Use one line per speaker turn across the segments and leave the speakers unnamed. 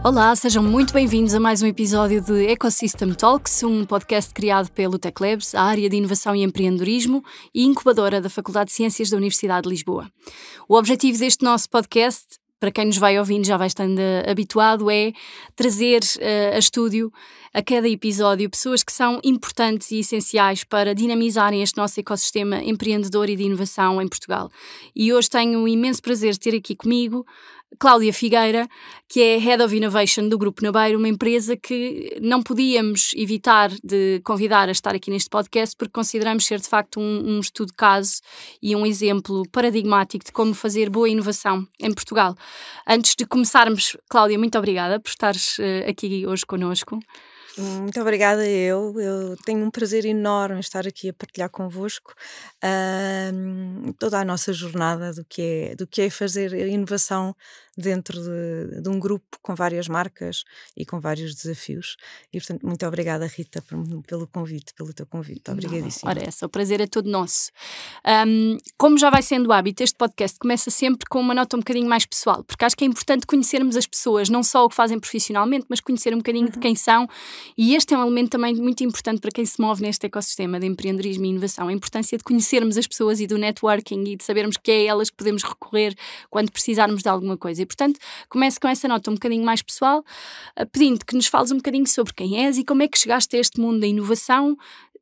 Olá, sejam muito bem-vindos a mais um episódio de Ecosystem Talks, um podcast criado pelo Tech Labs, a área de inovação e empreendedorismo e incubadora da Faculdade de Ciências da Universidade de Lisboa. O objetivo deste nosso podcast, para quem nos vai ouvindo já vai estando habituado, é trazer a estúdio a cada episódio pessoas que são importantes e essenciais para dinamizarem este nosso ecossistema empreendedor e de inovação em Portugal. E hoje tenho o imenso prazer de ter aqui comigo Cláudia Figueira, que é Head of Innovation do Grupo Nabeiro, uma empresa que não podíamos evitar de convidar a estar aqui neste podcast porque consideramos ser de facto um estudo de caso e um exemplo paradigmático de como fazer boa inovação em Portugal. Antes de começarmos, Cláudia, muito obrigada por estares aqui hoje connosco.
Muito obrigada eu tenho um prazer enorme estar aqui a partilhar convosco toda a nossa jornada do que é fazer inovação dentro de um grupo com várias marcas e com vários desafios e portanto muito obrigada Rita pelo convite, pelo teu convite, obrigadíssima.
Ora essa, o prazer é todo nosso. Como já vai sendo hábito, este podcast começa sempre com uma nota um bocadinho mais pessoal, porque acho que é importante conhecermos as pessoas, não só o que fazem profissionalmente, mas conhecer um bocadinho de quem são. E este é um elemento também muito importante para quem se move neste ecossistema de empreendedorismo e inovação, a importância de conhecermos as pessoas e do networking e de sabermos que é a elas que podemos recorrer quando precisarmos de alguma coisa. E, portanto, começo com essa nota um bocadinho mais pessoal, pedindo que nos fales um bocadinho sobre quem és e como é que chegaste a este mundo da inovação,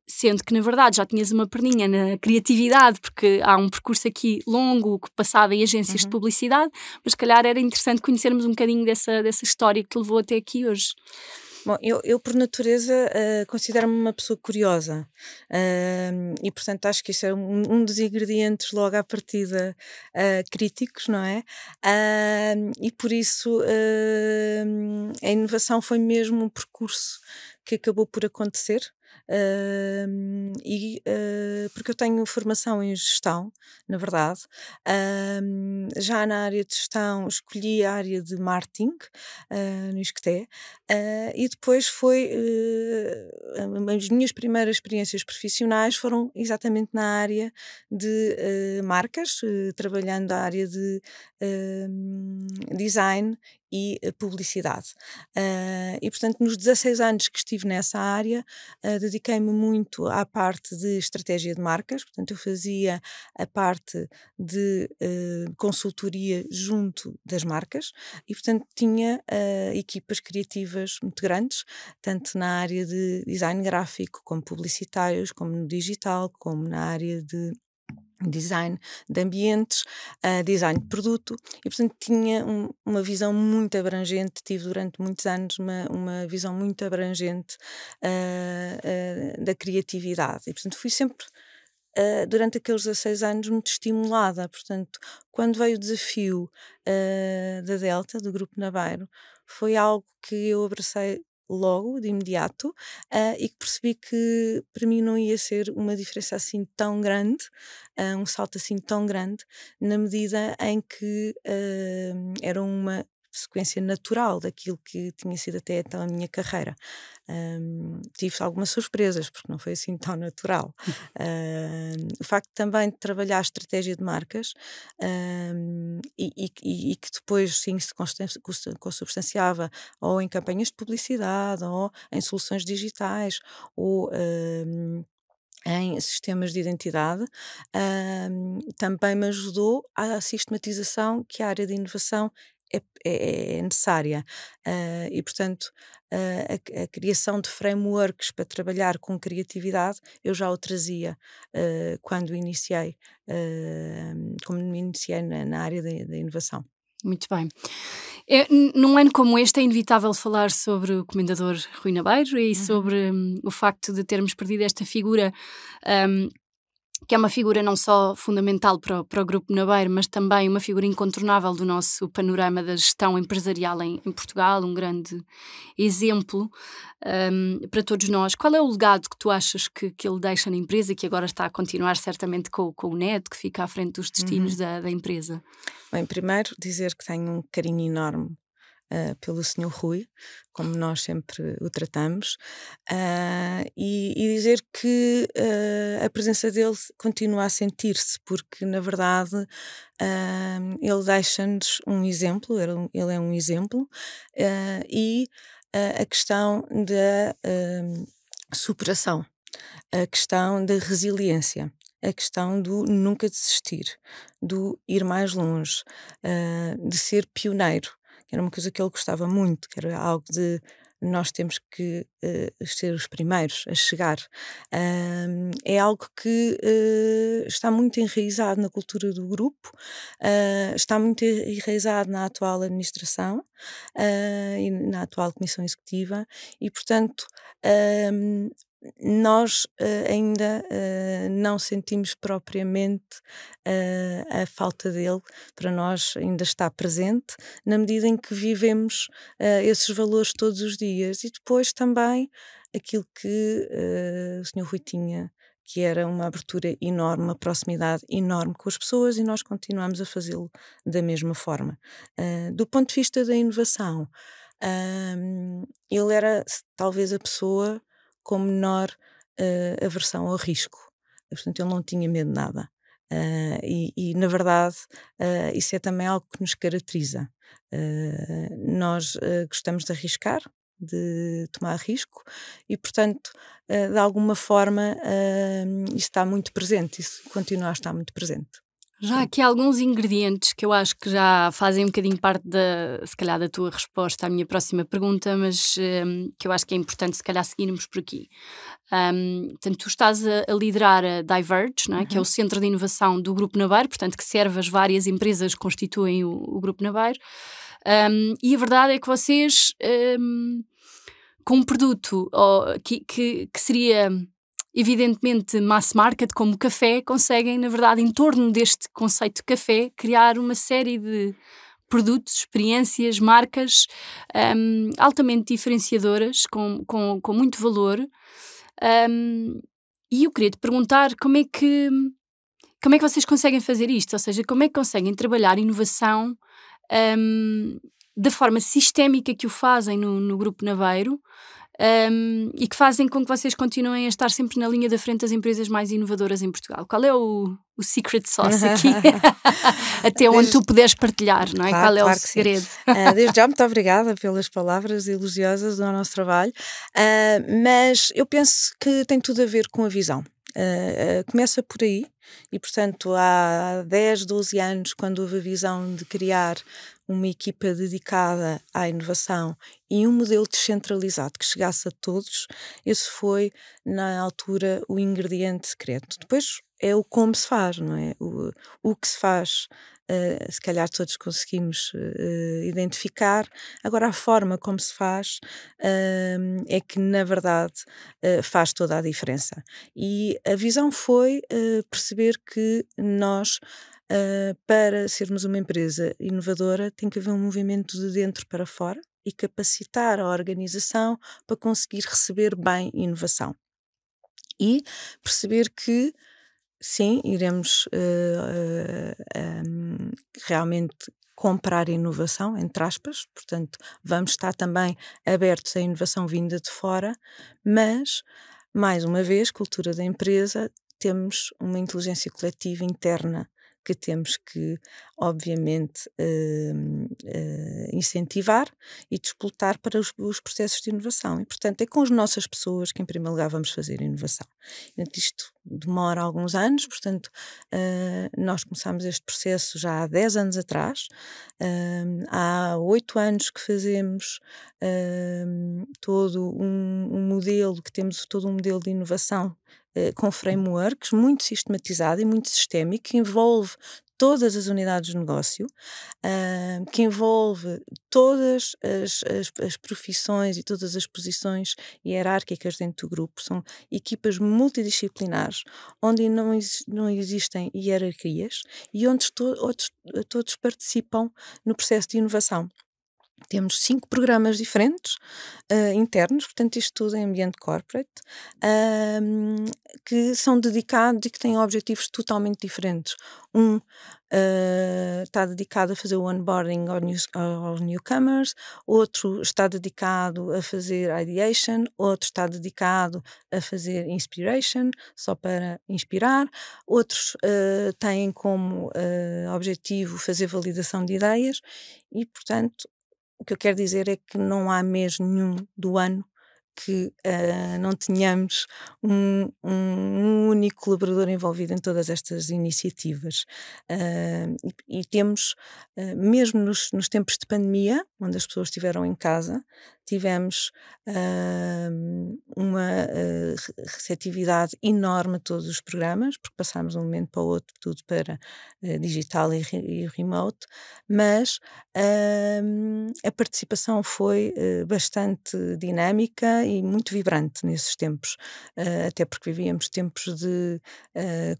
sendo que, na verdade, já tinhas uma perninha na criatividade, porque há um percurso aqui longo, passado em agências de publicidade, mas se calhar era interessante conhecermos um bocadinho dessa história que te levou até aqui hoje.
Bom, eu por natureza considero-me uma pessoa curiosa e portanto acho que isso é um dos ingredientes logo à partida críticos, não é? E por isso a inovação foi mesmo um percurso que acabou por acontecer. Porque eu tenho formação em gestão, na verdade, já na área de gestão escolhi a área de marketing no ISCTE e depois as minhas primeiras experiências profissionais foram exatamente na área de marcas, trabalhando a área de design e publicidade. E portanto nos 16 anos que estive nessa área dediquei-me muito à parte de estratégia de marcas, portanto eu fazia a parte de consultoria junto das marcas e portanto tinha equipas criativas muito grandes, tanto na área de design gráfico como publicitários, como no digital, como na área de design de ambientes, design de produto e portanto tinha uma visão muito abrangente, tive durante muitos anos uma visão muito abrangente da criatividade e portanto fui sempre durante aqueles 16 anos muito estimulada, portanto quando veio o desafio da Delta, do Grupo Nabeiro, foi algo que eu abracei logo, de imediato, e que percebi que para mim não ia ser uma diferença assim tão grande, um salto assim tão grande, na medida em que era uma sequência natural daquilo que tinha sido até então a minha carreira. Tive algumas surpresas, porque não foi assim tão natural. O facto também de trabalhar a estratégia de marcas e que depois sim se consubstanciava ou em campanhas de publicidade ou em soluções digitais ou em sistemas de identidade, também me ajudou à sistematização que a área de inovação é necessária e portanto a criação de frameworks para trabalhar com criatividade eu já o trazia quando iniciei como me iniciei na área da inovação.
Muito bem. Num ano como este é inevitável falar sobre o comendador Rui Nabeiro e sobre o facto de termos perdido esta figura que é uma figura não só fundamental para o Grupo Nabeiro, mas também uma figura incontornável do nosso panorama da gestão empresarial em Portugal, um grande exemplo para todos nós. Qual é o legado que tu achas que ele deixa na empresa, que agora está a continuar certamente com o Neto, que fica à frente dos destinos da empresa?
Bem, primeiro dizer que tenho um carinho enorme pelo Senhor Rui, como nós sempre o tratamos, e dizer que a presença dele continua a sentir-se, porque na verdade ele deixa-nos um exemplo, ele é um exemplo, e a questão da superação, a questão da resiliência, a questão do nunca desistir, do ir mais longe, de ser pioneiro, que era uma coisa que ele gostava muito, que era algo de nós temos que ser os primeiros a chegar. É algo que está muito enraizado na cultura do grupo, está muito enraizado na atual administração e na atual Comissão Executiva e, portanto, nós ainda não sentimos propriamente a falta dele, para nós ainda está presente, na medida em que vivemos esses valores todos os dias. E depois também aquilo que o Senhor Rui tinha, que era uma abertura enorme, uma proximidade enorme com as pessoas, e nós continuamos a fazê-lo da mesma forma. Do ponto de vista da inovação, ele era talvez a pessoa com menor aversão ao risco. Portanto, ele não tinha medo de nada. E, na verdade, isso é também algo que nos caracteriza. Nós gostamos de arriscar, de tomar risco e, portanto, de alguma forma, isso está muito presente, isso continua a estar muito presente.
Já há aqui alguns ingredientes que eu acho que já fazem um bocadinho parte se calhar, da tua resposta à minha próxima pergunta, mas que eu acho que é importante, se calhar, seguirmos por aqui. Portanto, tu estás a liderar a Diverge, não é? Que é o centro de inovação do Grupo Nabeiro, portanto, que serve as várias empresas que constituem o Grupo Nabeiro. E a verdade é que vocês, com um produto que seria evidentemente mass market, como o café, conseguem, na verdade, em torno deste conceito de café, criar uma série de produtos, experiências, marcas altamente diferenciadoras, com muito valor. E eu queria te perguntar como é que vocês conseguem fazer isto? Ou seja, como é que conseguem trabalhar inovação da forma sistémica que o fazem no Grupo Nabeiro, e que fazem com que vocês continuem a estar sempre na linha da frente das empresas mais inovadoras em Portugal? Qual é o secret sauce aqui? Até onde tu puderes partilhar, não é?
Claro,
Qual é
claro
o segredo?
Desde já, muito obrigada pelas palavras elogiosas do nosso trabalho, mas eu penso que tem tudo a ver com a visão. Começa por aí e, portanto, há 10, 12 anos, quando houve a visão de criar uma equipa dedicada à inovação e um modelo descentralizado que chegasse a todos, esse foi, na altura, o ingrediente secreto. Depois é o como se faz, não é? O que se faz, se calhar todos conseguimos identificar. Agora, a forma como se faz é que, na verdade, faz toda a diferença. E a visão foi perceber que nós, para sermos uma empresa inovadora, tem que haver um movimento de dentro para fora e capacitar a organização para conseguir receber bem inovação. E perceber que, sim, iremos realmente comprar inovação, entre aspas, portanto, vamos estar também abertos à inovação vinda de fora, mas, mais uma vez, cultura da empresa, temos uma inteligência coletiva interna que temos que, obviamente, incentivar e disputar para os processos de inovação. E, portanto, é com as nossas pessoas que, em primeiro lugar, vamos fazer inovação. Isto demora alguns anos, portanto, nós começámos este processo já há 10 anos atrás. Há 8 anos que fazemos todo um modelo, que temos todo um modelo de inovação com frameworks muito sistematizado e muito sistémico, que envolve todas as unidades de negócio, que envolve todas as profissões e todas as posições hierárquicas dentro do grupo. São equipas multidisciplinares, onde não existem hierarquias e onde todos participam no processo de inovação. Temos 5 programas diferentes, internos, portanto isto tudo em ambiente corporate, que são dedicados e que têm objetivos totalmente diferentes. Um está dedicado a fazer o onboarding aos newcomers, outro está dedicado a fazer ideation, outro está dedicado a fazer inspiration, só para inspirar, outros têm como objetivo fazer validação de ideias e, portanto, o que eu quero dizer é que não há mês nenhum do ano que não tenhamos um único colaborador envolvido em todas estas iniciativas. E temos, mesmo nos tempos de pandemia, onde as pessoas estiveram em casa, tivemos uma receptividade enorme a todos os programas, porque passámos de um momento para o outro tudo para digital e remote, mas a participação foi bastante dinâmica e muito vibrante nesses tempos, até porque vivíamos tempos de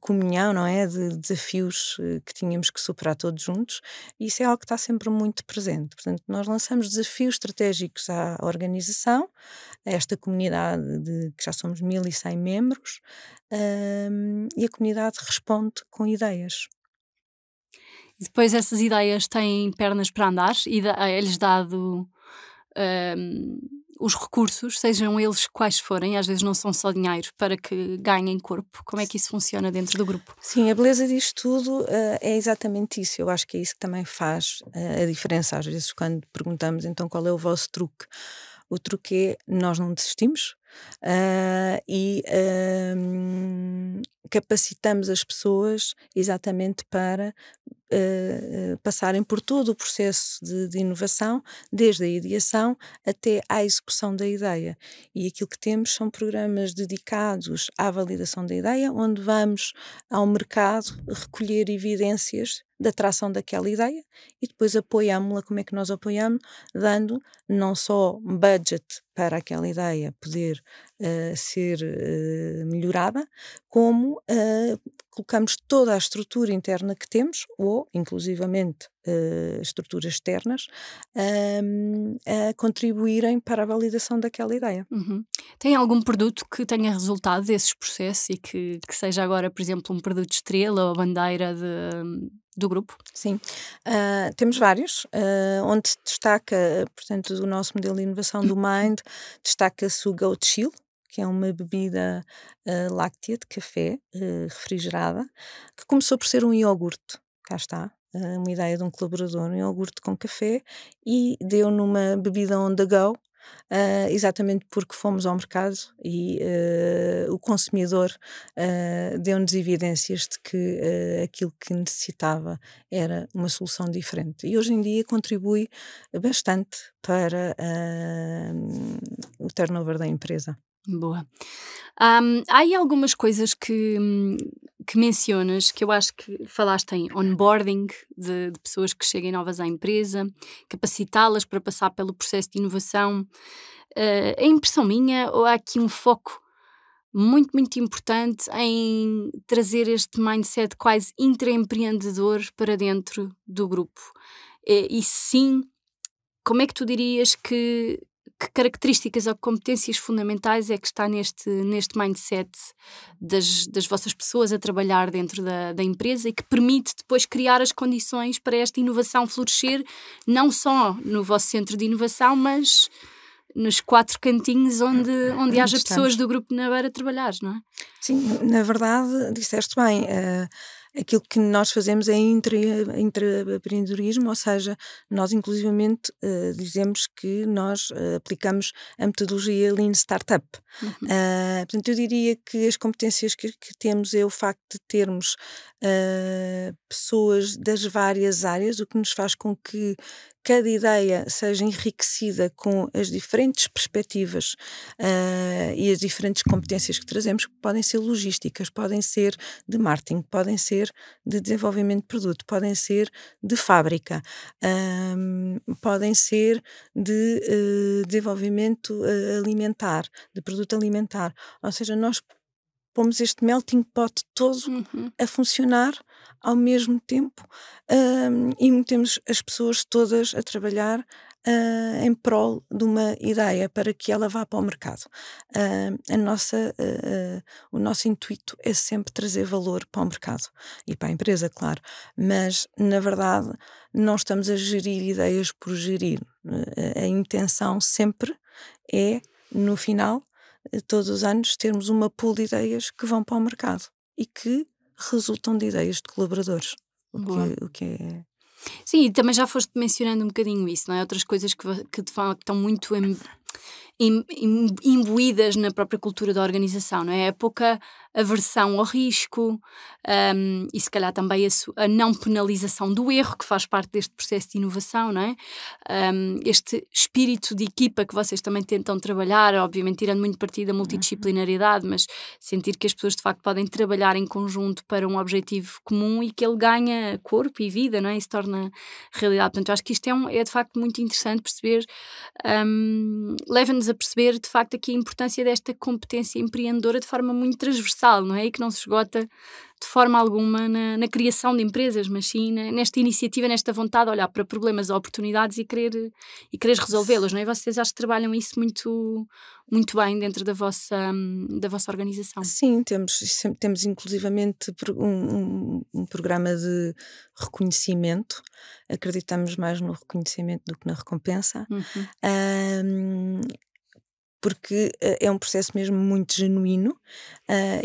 comunhão, não é? De desafios que tínhamos que superar todos juntos, e isso é algo que está sempre muito presente. Portanto, nós lançamos desafios estratégicos à organização, a esta comunidade que já somos 1100 membros, e a comunidade responde com ideias.
E depois essas ideias têm pernas para andar e é-lhes dado os recursos, sejam eles quais forem, às vezes não são só dinheiro, para que ganhem corpo. Como é que isso funciona dentro do grupo?
Sim, a beleza disto tudo é exatamente isso. Eu acho que é isso que também faz a diferença. Às vezes, quando perguntamos então qual é o vosso truque, o truque é nós não desistimos e capacitamos as pessoas exatamente para passarem por todo o processo de inovação, desde a ideação até à execução da ideia. E aquilo que temos são programas dedicados à validação da ideia, onde vamos ao mercado recolher evidências da atração daquela ideia e depois apoiámo-la. Como é que nós apoiamos? Dando não só budget para aquela ideia poder ser melhorada, como colocamos toda a estrutura interna que temos, ou inclusivamente estruturas externas, a contribuírem para a validação daquela ideia.
Uhum. Tem algum produto que tenha resultado desses processos e que seja agora, por exemplo, um produto estrela ou bandeira do grupo?
Sim, temos vários, onde se destaca, portanto, do nosso modelo de inovação do Mind, destaca-se o Goat Chill, que é uma bebida láctea de café refrigerada, que começou por ser um iogurte, cá está, uma ideia de um colaborador, um iogurte com café, e deu numa bebida on the go, exatamente porque fomos ao mercado e o consumidor deu-nos evidências de que aquilo que necessitava era uma solução diferente. E hoje em dia contribui bastante para o turnover da empresa.
Boa. Há aí algumas coisas que mencionas, que eu acho que falaste em onboarding de pessoas que cheguem novas à empresa, capacitá-las para passar pelo processo de inovação. A impressão minha, ou há aqui um foco muito, muito importante em trazer este mindset quase intraempreendedor para dentro do grupo. E sim, como é que tu dirias que características ou competências fundamentais é que está neste mindset das vossas pessoas a trabalhar dentro da empresa e que permite depois criar as condições para esta inovação florescer, não só no vosso centro de inovação, mas nos 4 cantinhos onde haja pessoas do grupo na beira a trabalhar, não é?
Sim, na verdade, disseste bem, aquilo que nós fazemos é intraempreendedorismo, ou seja, nós inclusivamente dizemos que nós aplicamos a metodologia Lean Startup. Portanto, eu diria que as competências que temos é o facto de termos pessoas das várias áreas, o que nos faz com que cada ideia seja enriquecida com as diferentes perspectivas e as diferentes competências que trazemos, que podem ser logísticas, podem ser de marketing, podem ser de desenvolvimento de produto, podem ser de fábrica, podem ser de desenvolvimento alimentar, de produto alimentar. Ou seja, nós pomos este melting pot todo a funcionar ao mesmo tempo, e metemos as pessoas todas a trabalhar em prol de uma ideia para que ela vá para o mercado. O nosso intuito é sempre trazer valor para o mercado e para a empresa, claro, mas na verdade não estamos a gerir ideias por gerir. A intenção sempre é, no final, todos os anos, termos uma pool de ideias que vão para o mercado e que resultam de ideias de colaboradores.
Boa.
O que é.
Sim, e também já foste mencionando um bocadinho isso, não é? Outras coisas que de facto estão muito imbuídas na própria cultura da organização, não é? A pouca aversão ao risco, e se calhar também a não penalização do erro, que faz parte deste processo de inovação, não é? Este espírito de equipa que vocês também tentam trabalhar, obviamente tirando muito partido da multidisciplinariedade, mas sentir que as pessoas de facto podem trabalhar em conjunto para um objetivo comum e que ele ganha corpo e vida, não é? E se torna realidade. Portanto, eu acho que isto é de facto muito interessante perceber, leva-nos a perceber de facto aqui a importância desta competência empreendedora de forma muito transversal, não é? E que não se esgota de forma alguma na criação de empresas, mas sim nesta iniciativa, nesta vontade de olhar para problemas ou oportunidades e querer resolvê-los, não é? E vocês acho que trabalham isso muito, muito bem dentro da vossa organização.
Sim, temos inclusivamente um programa de reconhecimento. Acreditamos mais no reconhecimento do que na recompensa. Porque é um processo mesmo muito genuíno,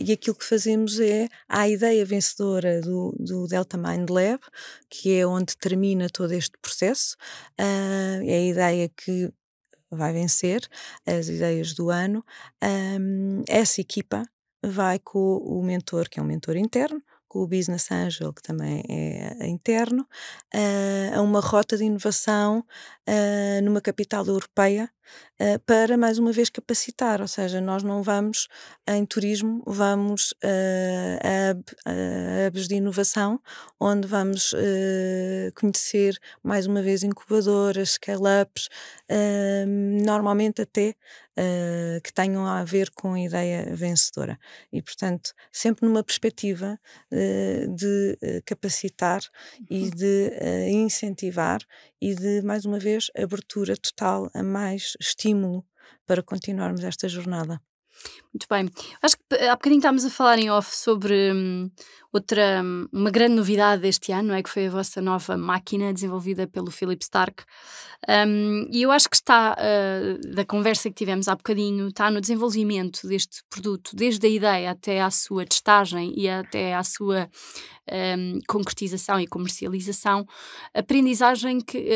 e aquilo que fazemos é a ideia vencedora do Delta Mind Lab, que é onde termina todo este processo, é a ideia que vai vencer as ideias do ano. Essa equipa vai com o mentor, que é um mentor interno, com o Business Angel, que também é interno, a uma rota de inovação numa capital europeia, para mais uma vez capacitar, ou seja, nós não vamos em turismo, vamos a hubs de inovação, onde vamos conhecer mais uma vez incubadoras, scale-ups, normalmente até que tenham a ver com a ideia vencedora. E, portanto, sempre numa perspectiva de capacitar e de incentivar e de, mais uma vez, abertura total a mais estímulo para continuarmos esta jornada.
Muito bem. Acho que há bocadinho estávamos a falar em off sobre uma grande novidade deste ano, não é? Que foi a vossa nova máquina desenvolvida pelo Philip Stark. E eu acho que está, da conversa que tivemos há bocadinho, está no desenvolvimento deste produto, desde a ideia até à sua testagem e até à sua concretização e comercialização, aprendizagem que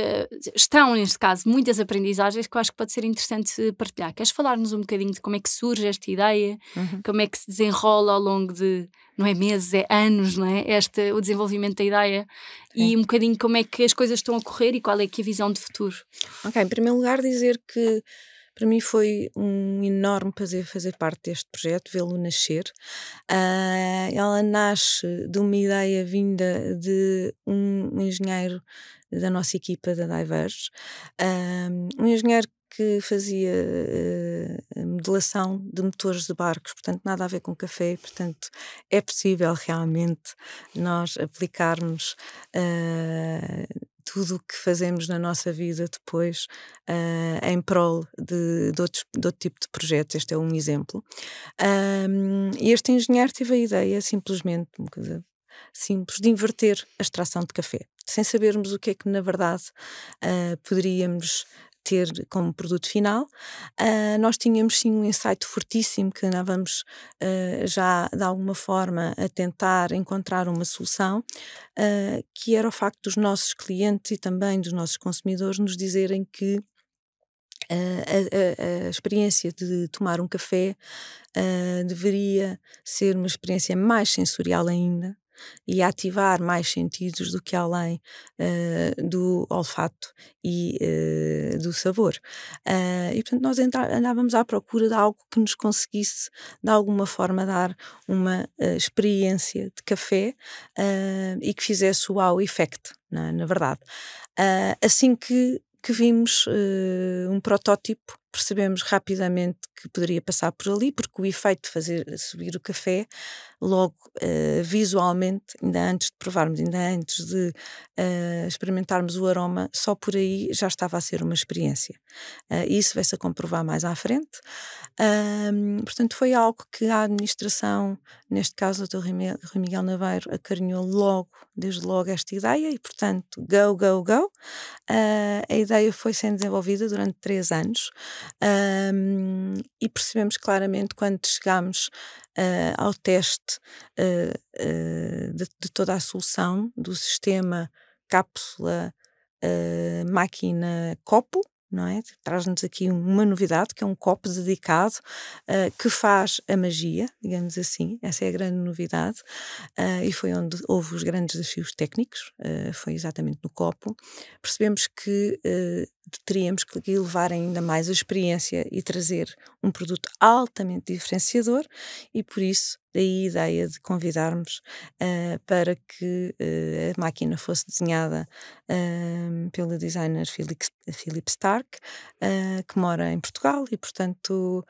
estão, neste caso, muitas aprendizagens que eu acho que pode ser interessante partilhar. Queres falar-nos um bocadinho de como é que surge esta ideia, como é que se desenrola ao longo de, não é meses, é anos, não é? O desenvolvimento da ideia. Sim. E um bocadinho como é que as coisas estão a correr e qual é que é a visão de futuro.
Ok, em primeiro lugar dizer que para mim foi um enorme prazer fazer parte deste projeto, vê-lo nascer. Ela nasce de uma ideia vinda de um engenheiro da nossa equipa da Diverge, um engenheiro que fazia modelação de motores de barcos, portanto nada a ver com café, portanto é possível realmente nós aplicarmos tudo o que fazemos na nossa vida depois em prol de outro tipo de projetos. Este é um exemplo. E este engenheiro teve a ideia, simplesmente, uma coisa simples, de inverter a extração de café, sem sabermos o que é que na verdade poderíamos ter como produto final. Nós tínhamos sim um insight fortíssimo que andávamos já de alguma forma a tentar encontrar uma solução, que era o facto dos nossos clientes e também dos nossos consumidores nos dizerem que a experiência de tomar um café deveria ser uma experiência mais sensorial ainda e ativar mais sentidos do que além do olfato e do sabor. E portanto nós andávamos à procura de algo que nos conseguisse de alguma forma dar uma experiência de café e que fizesse o wow effect, na verdade. Assim que vimos um protótipo percebemos rapidamente que poderia passar por ali, porque o efeito de fazer subir o café, logo visualmente, ainda antes de provarmos, ainda antes de experimentarmos o aroma, só por aí já estava a ser uma experiência. Isso vai-se a comprovar mais à frente. Portanto, foi algo que a administração, neste caso o Dr. Rui Miguel Naveiro, acarinhou logo, desde logo, esta ideia e, portanto, go, go, go. A ideia foi sendo desenvolvida durante 3 anos e percebemos claramente quando chegámos ao teste de toda a solução do sistema cápsula, máquina, copo, não é? Traz-nos aqui uma novidade, que é um copo dedicado que faz a magia, digamos assim. Essa é a grande novidade e foi onde houve os grandes desafios técnicos, foi exatamente no copo. Percebemos que teríamos que elevar ainda mais a experiência e trazer um produto altamente diferenciador e por isso daí a ideia de convidarmos para que a máquina fosse desenhada pelo designer Philip Stark, que mora em Portugal e, portanto,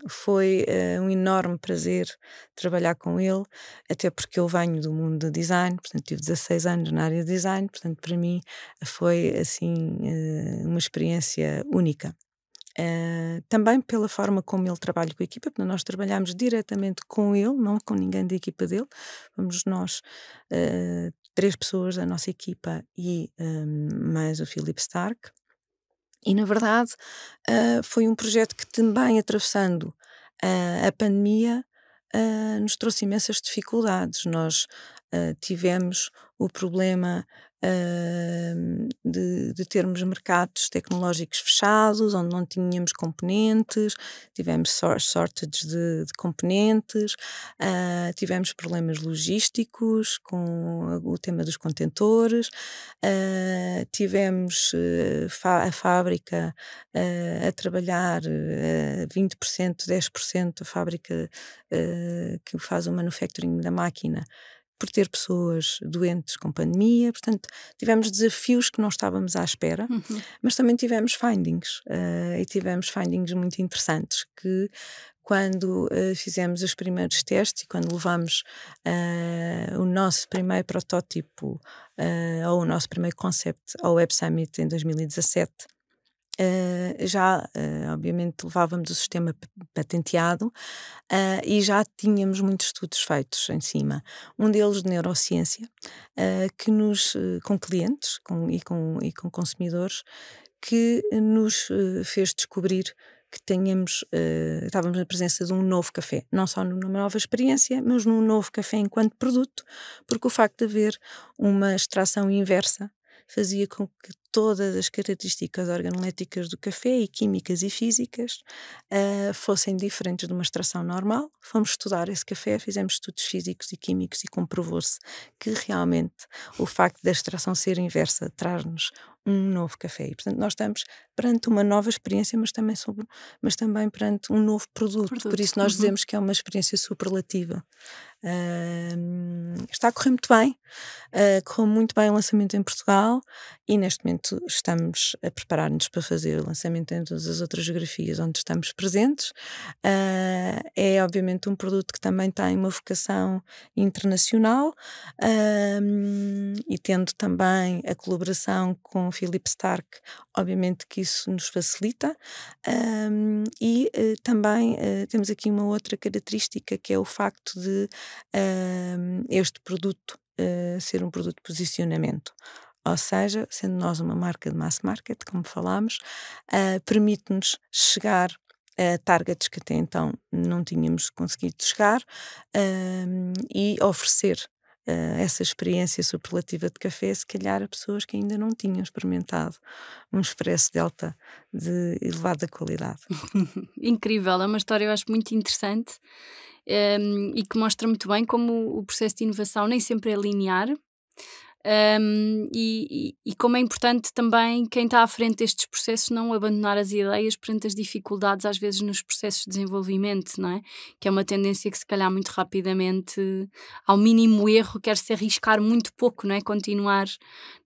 foi um enorme prazer trabalhar com ele, até porque eu venho do mundo do design, portanto, tive 16 anos na área de design, portanto, para mim foi, assim, uma experiência única. Também pela forma como ele trabalha com a equipa, porque nós trabalhamos diretamente com ele, não com ninguém da equipa dele. Vamos nós, 3 pessoas da nossa equipa e mais o Philip Stark. E, na verdade, foi um projeto que também, atravessando a pandemia, nos trouxe imensas dificuldades. Nós tivemos o problema de termos mercados tecnológicos fechados, onde não tínhamos componentes, tivemos shortage de componentes, tivemos problemas logísticos com o tema dos contentores, tivemos a fábrica a trabalhar 20%, 10% a fábrica que faz o manufacturing da máquina, por ter pessoas doentes com pandemia, portanto tivemos desafios que não estávamos à espera, mas também tivemos findings, e tivemos findings muito interessantes, que quando fizemos os primeiros testes e quando levamos o nosso primeiro protótipo ou o nosso primeiro concept ao Web Summit em 2017, obviamente levávamos o sistema patenteado e já tínhamos muitos estudos feitos em cima. Um deles de neurociência, que com clientes e com consumidores, que nos fez descobrir que estávamos na presença de um novo café, não só numa nova experiência, mas num novo café enquanto produto, porque o facto de haver uma extração inversa fazia com que todas as características organoléticas do café, e químicas e físicas, fossem diferentes de uma extração normal. Fomos estudar esse café, fizemos estudos físicos e químicos e comprovou-se que realmente o facto da extração ser inversa traz-nos um novo café. E, portanto, nós estamos perante uma nova experiência, mas também perante um novo produto. Por isso nós dizemos que é uma experiência superlativa. Está a correr muito bem, correu muito bem o lançamento em Portugal e neste momento estamos a preparar-nos para fazer o lançamento em todas as outras geografias onde estamos presentes. É obviamente um produto que também tem uma vocação internacional e tendo também a colaboração com o Philip Stark, obviamente que isso nos facilita e também temos aqui uma outra característica, que é o facto de este produto ser um produto de posicionamento. Ou seja, sendo nós uma marca de mass market, como falámos, permite-nos chegar a targets que até então não tínhamos conseguido chegar e oferecer essa experiência superlativa de café, se calhar a pessoas que ainda não tinham experimentado um expresso delta de elevada qualidade.
Incrível, é uma história, eu acho, muito interessante e que mostra muito bem como o processo de inovação nem sempre é linear. E como é importante também quem está à frente destes processos não abandonar as ideias perante as dificuldades às vezes nos processos de desenvolvimento, não é? Que é uma tendência que se calhar muito rapidamente, ao mínimo erro, quer-se arriscar muito pouco, não é? Continuar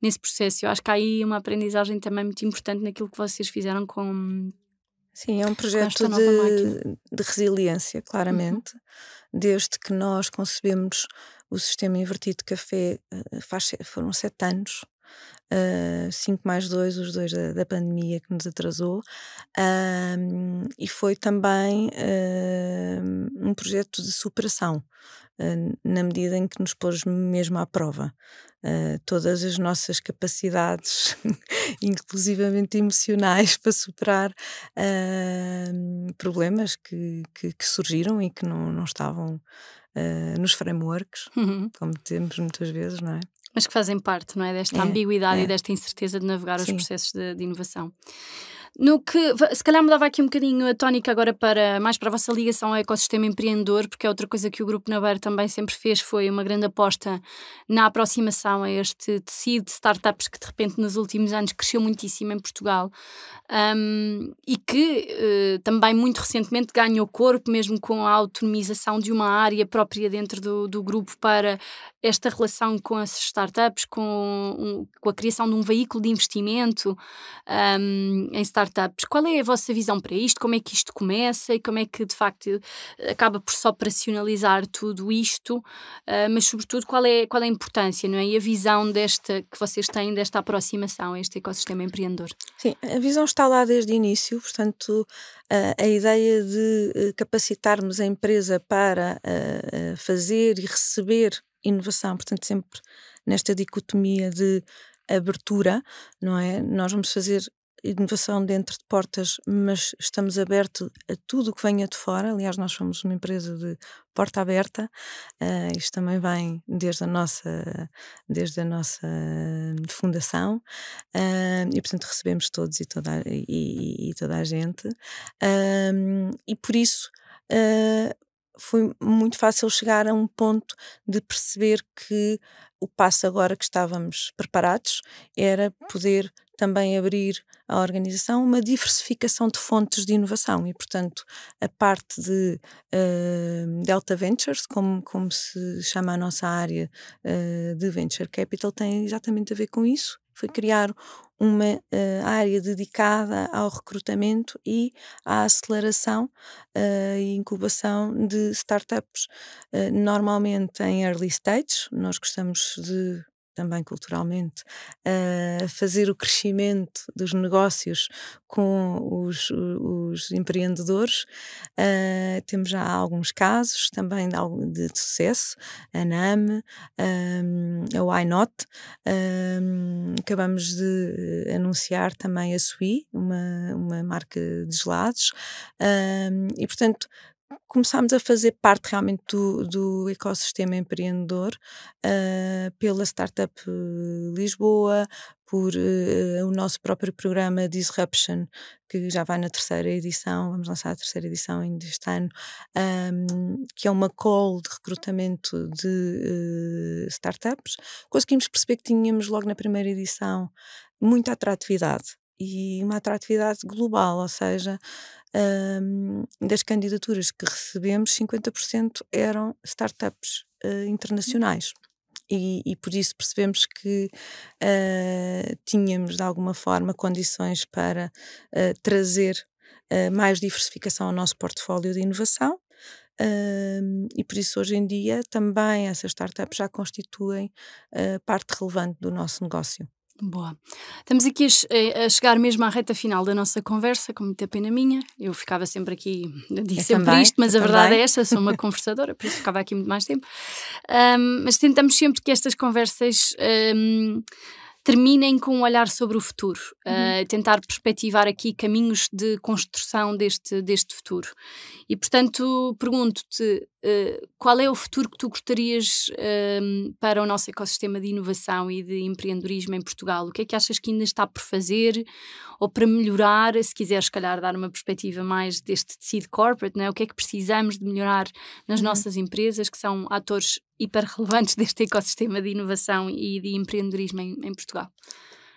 nesse processo. Eu acho que há aí uma aprendizagem também muito importante naquilo que vocês fizeram com...
Sim, é um projeto de resiliência, claramente. Desde que nós concebemos o sistema invertido de café, foram 7 anos, 5 mais 2, os 2 da pandemia que nos atrasou, e foi também um projeto de superação, na medida em que nos pôs mesmo à prova. Todas as nossas capacidades, inclusivamente emocionais, para superar problemas que surgiram e que não estavam nos frameworks, como temos muitas vezes, não é?
Mas que fazem parte, não é? Desta ambiguidade e desta incerteza de navegar os processos de inovação. No que, se calhar mudava aqui um bocadinho a tónica agora mais para a vossa ligação ao ecossistema empreendedor, porque é outra coisa que o Grupo Naber também sempre fez, foi uma grande aposta na aproximação a este tecido de startups que de repente nos últimos anos cresceu muitíssimo em Portugal, e que também muito recentemente ganhou corpo, mesmo com a autonomização de uma área própria dentro do grupo para esta relação com as startups, com a criação de um veículo de investimento em startups. Qual é a vossa visão para isto? Como é que isto começa e como é que de facto acaba por se operacionalizar tudo isto? Mas sobretudo qual é a importância, não é? E a visão que vocês têm desta aproximação a este ecossistema empreendedor?
Sim, a visão está lá desde o início, portanto a ideia de capacitarmos a empresa para fazer e receber inovação, portanto sempre nesta dicotomia de abertura, não é? Nós vamos fazer inovação dentro de portas, mas estamos abertos a tudo o que venha de fora. Aliás, nós somos uma empresa de porta aberta, isto também vem desde a nossa fundação, e portanto recebemos todos e toda a gente, e por isso foi muito fácil chegar a um ponto de perceber que o passo agora que estávamos preparados era poder também abrir à organização uma diversificação de fontes de inovação e, portanto, a parte de Delta Ventures, como se chama a nossa área de Venture Capital, tem exatamente a ver com isso. Foi criar uma área dedicada ao recrutamento e à aceleração e incubação de startups, normalmente em early stage. Nós gostamos de, também culturalmente, fazer o crescimento dos negócios com os empreendedores. Temos já alguns casos também de sucesso, a NAM, a Why Not, acabamos de anunciar também a Sui, uma marca de gelados, e portanto começámos a fazer parte realmente do ecossistema empreendedor pela Startup Lisboa, por o nosso próprio programa Disruption, que já vai na 3ª edição, vamos lançar a 3ª edição ainda este ano, que é uma call de recrutamento de startups. Conseguimos perceber que tínhamos logo na 1ª edição muita atratividade e uma atratividade global, ou seja, das candidaturas que recebemos, 50% eram startups internacionais. E por isso percebemos que tínhamos de alguma forma condições para trazer mais diversificação ao nosso portfólio de inovação, e por isso hoje em dia também essas startups já constituem parte relevante do nosso negócio.
Boa. Estamos aqui a chegar mesmo à reta final da nossa conversa, com muita pena minha. Eu ficava sempre aqui, digo sempre também, isto, mas a verdade é esta, sou uma conversadora, por isso ficava aqui muito mais tempo. Mas tentamos sempre que estas conversas terminem com um olhar sobre o futuro, tentar perspectivar aqui caminhos de construção deste futuro. E, portanto, pergunto-te, qual é o futuro que tu gostarias para o nosso ecossistema de inovação e de empreendedorismo em Portugal? O que é que achas que ainda está por fazer ou para melhorar, se quiseres, se calhar, dar uma perspectiva mais deste tecido corporate, não é? O que é que precisamos de melhorar nas nossas empresas, que são atores hiper relevantes deste ecossistema de inovação e de empreendedorismo em Portugal?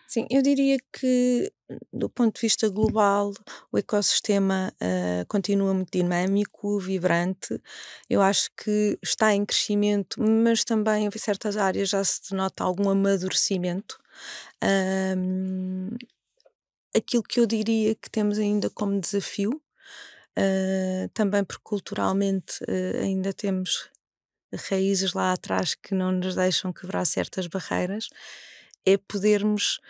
Sim, eu diria que, do ponto de vista global, o ecossistema continua muito dinâmico, vibrante. Eu acho que está em crescimento, mas também em certas áreas já se nota algum amadurecimento. Aquilo que eu diria que temos ainda como desafio, também porque culturalmente ainda temos raízes lá atrás que não nos deixam quebrar certas barreiras, é podermos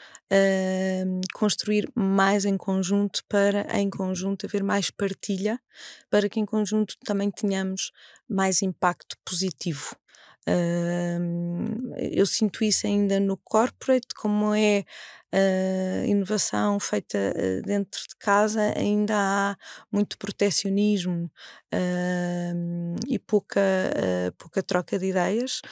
construir mais em conjunto para em conjunto haver mais partilha, para que em conjunto também tenhamos mais impacto positivo. Eu sinto isso ainda no corporate, como é inovação feita dentro de casa, ainda há muito protecionismo e pouca troca de ideias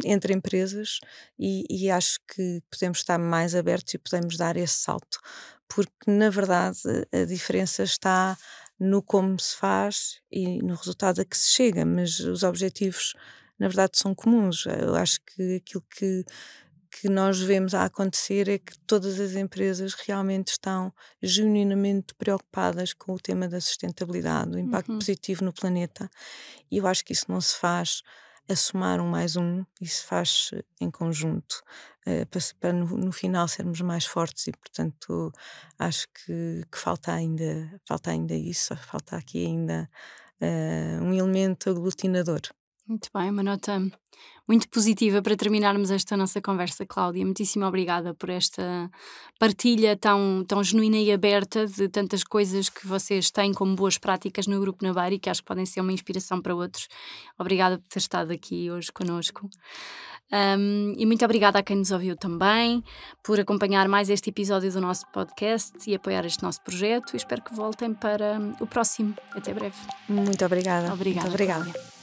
entre empresas e acho que podemos estar mais abertos e podemos dar esse salto, porque na verdade a diferença está no como se faz e no resultado a que se chega, mas os objetivos na verdade são comuns. Eu acho que aquilo que nós vemos a acontecer é que todas as empresas realmente estão genuinamente preocupadas com o tema da sustentabilidade, do impacto positivo no planeta, e eu acho que isso não se faz a somar 1 mais 1, isso faz em conjunto, para no final sermos mais fortes e, portanto, acho que falta ainda isso, falta aqui ainda um elemento aglutinador.
Muito bem, uma nota muito positiva para terminarmos esta nossa conversa, Cláudia. Muitíssimo obrigada por esta partilha tão genuína e aberta de tantas coisas que vocês têm como boas práticas no Grupo Nabar e que acho que podem ser uma inspiração para outros. Obrigada por ter estado aqui hoje connosco. E muito obrigada a quem nos ouviu também, por acompanhar mais este episódio do nosso podcast e apoiar este nosso projeto. Espero que voltem para o próximo. Até breve.
Muito obrigada.
Obrigada.
Muito obrigada.